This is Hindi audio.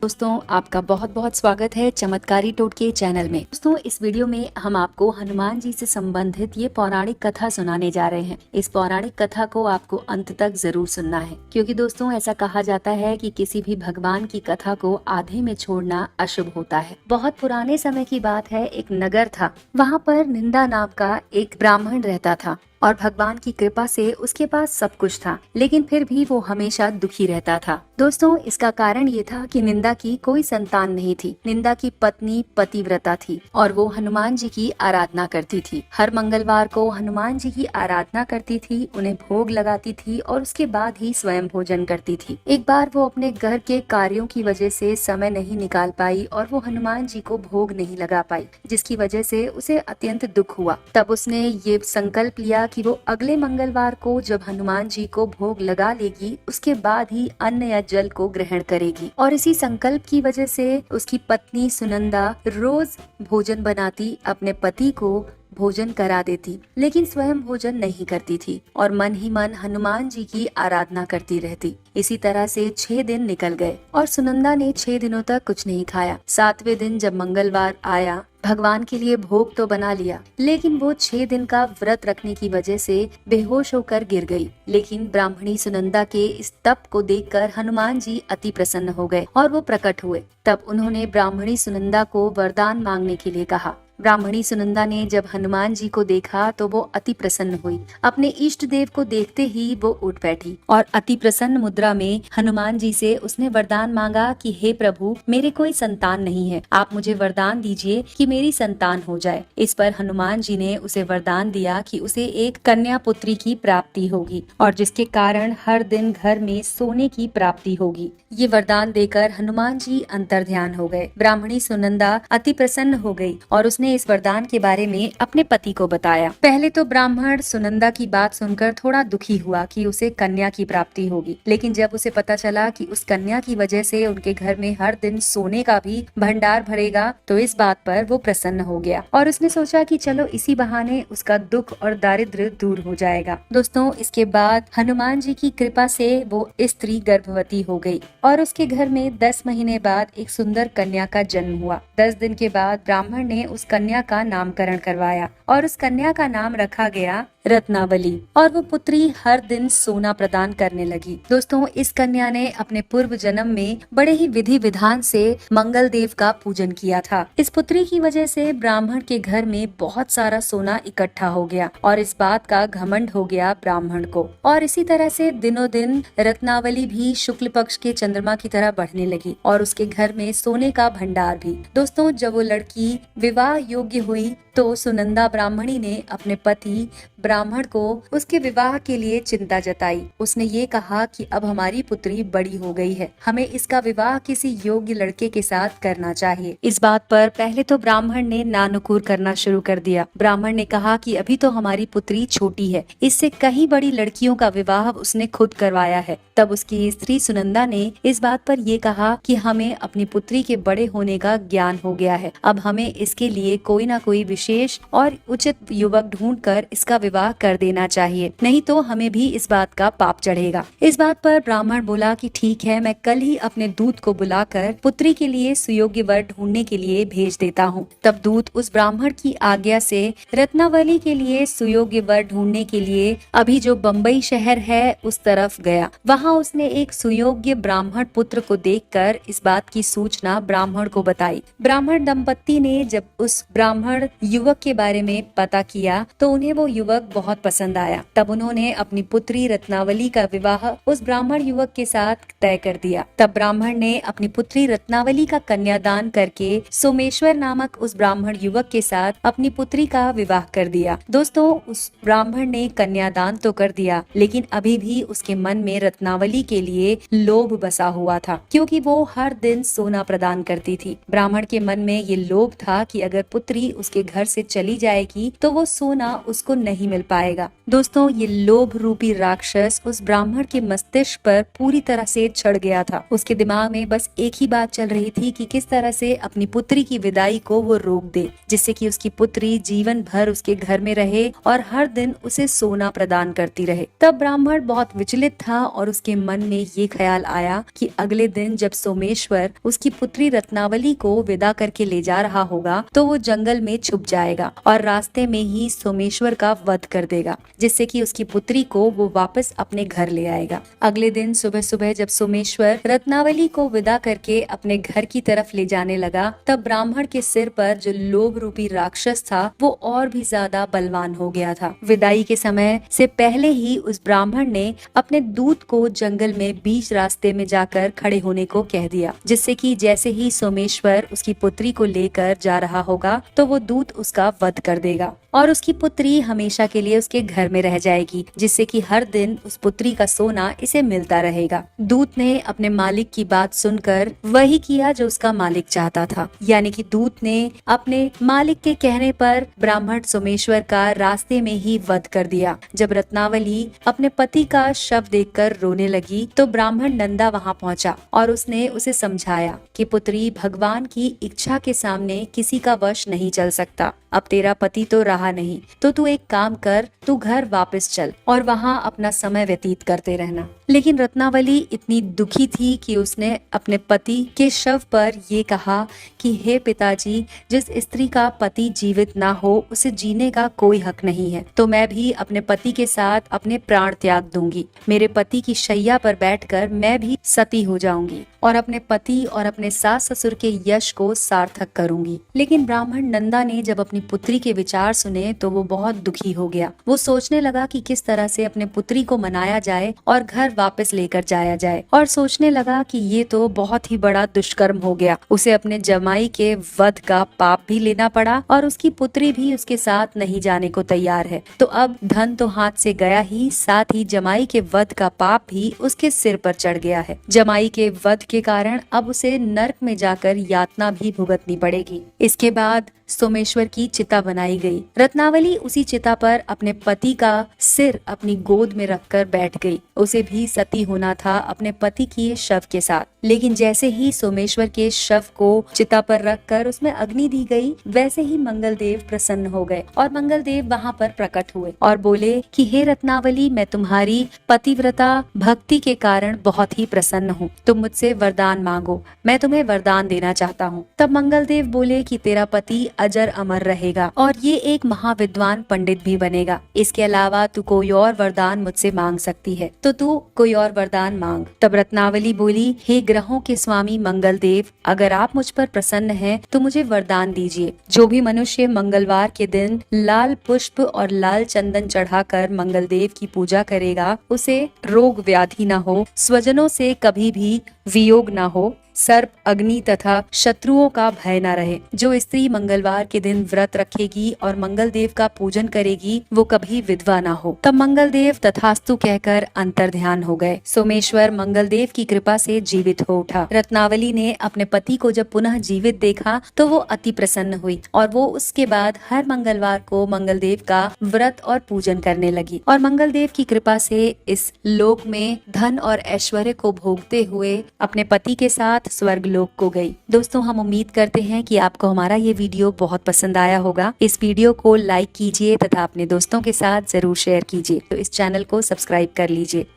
दोस्तों, आपका बहुत बहुत स्वागत है चमत्कारी टोटके चैनल में। दोस्तों, इस वीडियो में हम आपको हनुमान जी से संबंधित ये पौराणिक कथा सुनाने जा रहे हैं। इस पौराणिक कथा को आपको अंत तक जरूर सुनना है, क्योंकि दोस्तों ऐसा कहा जाता है कि किसी भी भगवान की कथा को आधे में छोड़ना अशुभ होता है। बहुत पुराने समय की बात है, एक नगर था। वहाँ पर निंदा नाम का एक ब्राह्मण रहता था और भगवान की कृपा से उसके पास सब कुछ था, लेकिन फिर भी वो हमेशा दुखी रहता था। दोस्तों, इसका कारण ये था कि निंदा की कोई संतान नहीं थी। निंदा की पत्नी पतिव्रता थी और वो हनुमान जी की आराधना करती थी। हर मंगलवार को हनुमान जी की आराधना करती थी, उन्हें भोग लगाती थी और उसके बाद ही स्वयं भोजन करती थी। एक बार वो अपने घर के कार्यों की वजह से समय नहीं निकाल पाई और वो हनुमान जी को भोग नहीं लगा पाई, जिसकी वजह से उसे अत्यंत दुख हुआ। तब उसने ये संकल्प लिया कि वो अगले मंगलवार को जब हनुमान जी को भोग लगा लेगी, उसके बाद ही अन्न या जल को ग्रहण करेगी। और इसी संकल्प की वजह से उसकी पत्नी सुनंदा रोज भोजन बनाती, अपने पति को भोजन करा देती, लेकिन स्वयं भोजन नहीं करती थी और मन ही मन हनुमान जी की आराधना करती रहती। इसी तरह से 6 दिन निकल गए और सुनंदा ने 6 दिनों तक कुछ नहीं खाया। 7वें दिन जब मंगलवार आया, भगवान के लिए भोग तो बना लिया, लेकिन वो 6 दिन का व्रत रखने की वजह से बेहोश होकर गिर गई। लेकिन ब्राह्मणी सुनंदा के इस तप को देखकर हनुमान जी अति प्रसन्न हो गए और वो प्रकट हुए। तब उन्होंने ब्राह्मणी सुनंदा को वरदान मांगने के लिए कहा। ब्राह्मणी सुनंदा ने जब हनुमान जी को देखा तो वो अति प्रसन्न हुई। अपने इष्ट देव को देखते ही वो उठ बैठी और अति प्रसन्न मुद्रा में हनुमान जी से उसने वरदान मांगा कि हे प्रभु, मेरे कोई संतान नहीं है, आप मुझे वरदान दीजिए कि मेरी संतान हो जाए। इस पर हनुमान जी ने उसे वरदान दिया कि उसे एक कन्या पुत्री की प्राप्ति होगी और जिसके कारण हर दिन घर में सोने की प्राप्ति होगी। ये वरदान देकर हनुमान जी अंतर्ध्यान हो गए। ब्राह्मणी सुनंदा अति प्रसन्न हो गई और उसने इस वरदान के बारे में अपने पति को बताया। पहले तो ब्राह्मण सुनंदा की बात सुनकर थोड़ा दुखी हुआ कि उसे कन्या की प्राप्ति होगी, लेकिन जब उसे पता चला कि उस कन्या की वजह से उनके घर में हर दिन सोने का भी भंडार भरेगा, तो इस बात पर वो प्रसन्न हो गया और उसने सोचा कि चलो इसी बहाने उसका दुख और दारिद्र्य दूर हो जाएगा। दोस्तों, इसके बाद हनुमान जी की कृपा से वो स्त्री गर्भवती हो गई और उसके घर में 10 महीने बाद एक सुंदर कन्या का जन्म हुआ। 10 दिन के बाद ब्राह्मण ने उस कन्या का नामकरण करवाया और उस कन्या का नाम रखा गया रत्नावली और वो पुत्री हर दिन सोना प्रदान करने लगी। दोस्तों, इस कन्या ने अपने पूर्व जन्म में बड़े ही विधि विधान से मंगल देव का पूजन किया था। इस पुत्री की वजह से ब्राह्मण के घर में बहुत सारा सोना इकट्ठा हो गया और इस बात का घमंड हो गया ब्राह्मण को। और इसी तरह से दिनों दिन रत्नावली भी शुक्ल पक्ष के चंद्रमा की तरह बढ़ने लगी और उसके घर में सोने का भंडार भी। दोस्तों, जब वो लड़की विवाह योग्य हुई तो सुनंदा ब्राह्मणी ने अपने पति ब्राह्मण को उसके विवाह के लिए चिंता जताई। उसने ये कहा कि अब हमारी पुत्री बड़ी हो गई है, हमें इसका विवाह किसी योग्य लड़के के साथ करना चाहिए। इस बात पर पहले तो ब्राह्मण ने नानुकुर करना शुरू कर दिया। ब्राह्मण ने कहा कि अभी तो हमारी पुत्री छोटी है, इससे कहीं बड़ी लड़कियों का विवाह उसने खुद करवाया है। तब उसकी स्त्री सुनंदा ने इस बात पर यह कहा कि हमें अपनी पुत्री के बड़े होने का ज्ञान हो गया है, अब हमें इसके लिए कोई ना कोई विशेष और उचित युवक ढूंढकर इसका विवाह कर देना चाहिए, नहीं तो हमें भी इस बात का पाप चढ़ेगा। इस बात पर ब्राह्मण बोला कि ठीक है, मैं कल ही अपने दूत को बुलाकर पुत्री के लिए सुयोग्य वर ढूंढने के लिए भेज देता हूँ। तब दूत उस ब्राह्मण की आज्ञा से रत्नावली के लिए सुयोग्य वर ढूंढने के लिए अभी जो बम्बई शहर है उस तरफ गया। वहाँ उसने एक सुयोग्य ब्राह्मण पुत्र को देखकर इस बात की सूचना ब्राह्मण को बताई। ब्राह्मण दंपत्ति ने जब उस ब्राह्मण युवक के बारे में पता किया तो उन्हें वो युवक बहुत पसंद आया। तब उन्होंने अपनी पुत्री रत्नावली का विवाह उस ब्राह्मण युवक के साथ तय कर दिया। तब ब्राह्मण ने अपनी पुत्री रत्नावली का कन्यादान करके सोमेश्वर नामक उस ब्राह्मण युवक के साथ अपनी पुत्री का विवाह कर दिया। दोस्तों, उस ब्राह्मण ने कन्यादान तो कर दिया, लेकिन अभी भी उसके मन में रत्नावली के लिए लोभ बसा हुआ था, क्योंकि वो हर दिन सोना प्रदान करती थी। ब्राह्मण के मन में ये लोभ था कि अगर पुत्री उसके घर से चली जाएगी तो वो सोना उसको नहीं मिल पाएगा। दोस्तों, ये लोभ रूपी राक्षस उस ब्राह्मण के मस्तिष्क पर पूरी तरह से चढ़ गया था। उसके दिमाग में बस एक ही बात चल रही थी कि किस तरह से अपनी पुत्री की विदाई को वो रोक दे, जिससे कि उसकी पुत्री जीवन भर उसके घर में रहे और हर दिन उसे सोना प्रदान करती रहे। तब ब्राह्मण बहुत विचलित था और उसके मन में ये ख्याल आया कि अगले दिन जब सोमेश्वर उसकी पुत्री रत्नावली को विदा करके ले जा रहा होगा तो वो जंगल में छुप जाएगा और रास्ते में ही सोमेश्वर का वध कर देगा, जिससे कि उसकी पुत्री को वो वापस अपने घर ले आएगा। अगले दिन सुबह सुबह जब सोमेश्वर रत्नावली को विदा करके अपने घर की तरफ ले जाने लगा, तब ब्राह्मण के सिर पर जो लोभ रूपी राक्षस था वो और भी ज्यादा बलवान हो गया था। विदाई के समय से पहले ही उस ब्राह्मण ने अपने दूत को जंगल में बीच रास्ते में जाकर खड़े होने को कह दिया, जिससे कि जैसे ही सोमेश्वर उसकी पुत्री को लेकर जा रहा होगा तो वो दूत उसका वध कर देगा और उसकी पुत्री हमेशा के लिए उसके घर में रह जाएगी, जिससे कि हर दिन उस पुत्री का सोना इसे मिलता रहेगा। दूत ने अपने मालिक की बात सुनकर वही किया जो उसका मालिक चाहता था, यानी कि दूत ने अपने मालिक के कहने पर ब्राह्मण सोमेश्वर का रास्ते में ही वध कर दिया। जब रत्नावली अपने पति का शव देखकर रोने लगी तो ब्राह्मण नंदा वहां पहुंचा और उसने उसे समझाया कि पुत्री, भगवान की इच्छा के सामने किसी का वश नहीं चल सकता। अब तेरा पति तो रहा नहीं, तो तू एक काम कर, तू घर वापस चल और वहाँ अपना समय व्यतीत करते रहना। लेकिन रत्नावली इतनी दुखी थी कि उसने अपने पति के शव पर ये कहा कि हे पिताजी, जिस स्त्री का पति जीवित ना हो उसे जीने का कोई हक नहीं है, तो मैं भी अपने पति के साथ अपने प्राण त्याग दूंगी। मेरे पति की शैया पर बैठकर मैं भी सती हो जाऊंगी और अपने पति और अपने सास ससुर के यश को सार्थक करूंगी। लेकिन ब्राह्मण नंदा ने जब अपनी पुत्री के विचार सुने तो वो बहुत दुखी हो गया। वो सोचने लगा कि किस तरह से अपने पुत्री को मनाया जाए और घर वापस लेकर जाया जाए, और सोचने लगा कि ये तो बहुत ही बड़ा दुष्कर्म हो गया। उसे अपने जमाई के वध का पाप भी लेना पड़ा और उसकी पुत्री भी उसके साथ नहीं जाने को तैयार है। तो अब धन तो हाथ से गया ही, साथ ही जमाई के वध का पाप भी उसके सिर पर चढ़ गया है। जमाई के वध के कारण अब उसे नर्क में जाकर यातना भी भुगतनी पड़ेगी। इसके बाद सोमेश्वर की चिता बनाई गई। रत्नावली उसी चिता पर अपने पति का सिर अपनी गोद में रखकर बैठ गई। उसे भी सती होना था अपने पति के शव के साथ। लेकिन जैसे ही सोमेश्वर के शव को चिता पर रखकर उसमें अग्नि दी गई, वैसे ही मंगलदेव प्रसन्न हो गए और मंगलदेव वहां पर प्रकट हुए और बोले कि हे रत्नावली, मैं तुम्हारी पतिव्रता भक्ति के कारण बहुत ही प्रसन्न हूँ। तुम मुझसे वरदान मांगो, मैं तुम्हें वरदान देना चाहता हूँ। तब मंगलदेव बोले कि तेरा पति अजर अमर रहेगा और ये एक महाविद्वान पंडित भी बनेगा। इसके अलावा तू कोई और वरदान मुझसे मांग सकती है, तो तू कोई और वरदान मांग। तब रत्नावली बोली, हे ग्रहों के स्वामी मंगलदेव, अगर आप मुझ पर प्रसन्न हैं तो मुझे वरदान दीजिए। जो भी मनुष्य मंगलवार के दिन लाल पुष्प और लाल चंदन चढ़ाकर मंगलदेव की पूजा करेगा, उसे रोग व्याधि न हो, स्वजनों से कभी भी वियोग न हो, सर्प, अग्नि तथा शत्रुओं का भय न रहे। जो स्त्री मंगलवार के दिन व्रत रखेगी और मंगलदेव का पूजन करेगी, वो कभी विधवा ना हो। तब मंगलदेव तथास्तु कहकर अंतर्ध्यान हो गए। सोमेश्वर मंगलदेव की कृपा से जीवित हो उठा। रत्नावली ने अपने पति को जब पुनः जीवित देखा तो वो अति प्रसन्न हुई और वो उसके बाद हर मंगलवार को मंगलदेव का व्रत और पूजन करने लगी और मंगलदेव की कृपा से इस लोक में धन और ऐश्वर्य को भोगते हुए अपने पति के साथ स्वर्ग लोक को गई। दोस्तों, हम उम्मीद करते हैं कि आपको हमारा ये वीडियो बहुत पसंद आया होगा। इस वीडियो को लाइक कीजिए तथा अपने दोस्तों के साथ जरूर शेयर कीजिए। तो इस चैनल को सब्सक्राइब कर लीजिए।